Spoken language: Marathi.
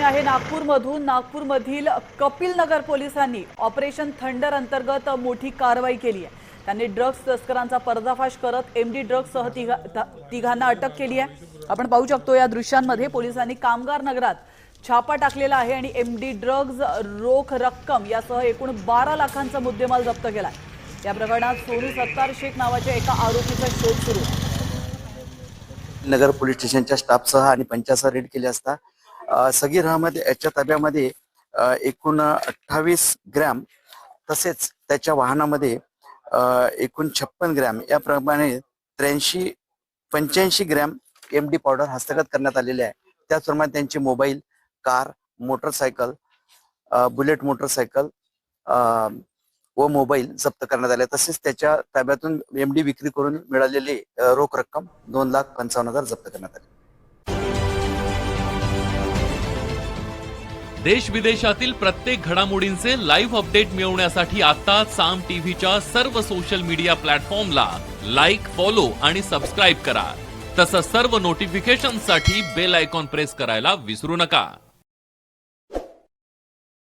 आहे नागपूरमधून। नागपूरमधील कपिल नगर पोलिसांनी ऑपरेशन थंडर अंतर्गत मोठी कारवाई केली आहे। त्यांनी ड्रग्स तस्करांचा पर्दाफाश करत एमडी ड्रग्स सह तिघांना अटक केली आहे। आपण पाहू शकतो या दृश्यांमध्ये पोलिसांनी कामगार नगरात छापा टाकलेला आहे आणि एमडी ड्रग्स, रोख रक्कम यासह एकूण 12 लाखांचा मुद्देमाल जप्त केला आहे। या प्रकरणात सोनू सत्तार शेख नावाच्या एका आरोपीचा शोध सुरू आहे। नगर पोलीस स्टेशनच्या स्टाफसह आणि पंचासह रेड केली असता सगीर अहमद याच्या ताब्यामध्ये एकूण 28 ग्रॅम तसेच त्याच्या वाहनामध्ये एकूण 56 ग्रॅम याप्रमाणे 85 ग्रॅम एमडी पावडर हस्तगत करण्यात आलेले आहे। त्याचप्रमाणे त्यांचे mobile, car, motorcycle, bullet motorcycle व मोबाईल जप्त करण्यात आले। तसेच त्याच्या ताब्यातून एमडी विक्री करून मिळालेली रोख रक्कम 2,55,000 जप्त करण्यात आली। देश विदेशातील प्रत्येक घडामोडींचे लाईव्ह अपडेट मिळवण्यासाठी आता साम टीव्हीच्या सर्व सोशल मीडिया प्लॅटफॉर्मला लाईक, फॉलो आणि सबस्क्राईब करा। तसंच सर्व नोटिफिकेशनसाठी बेल आयकॉन प्रेस करायला विसरू नका।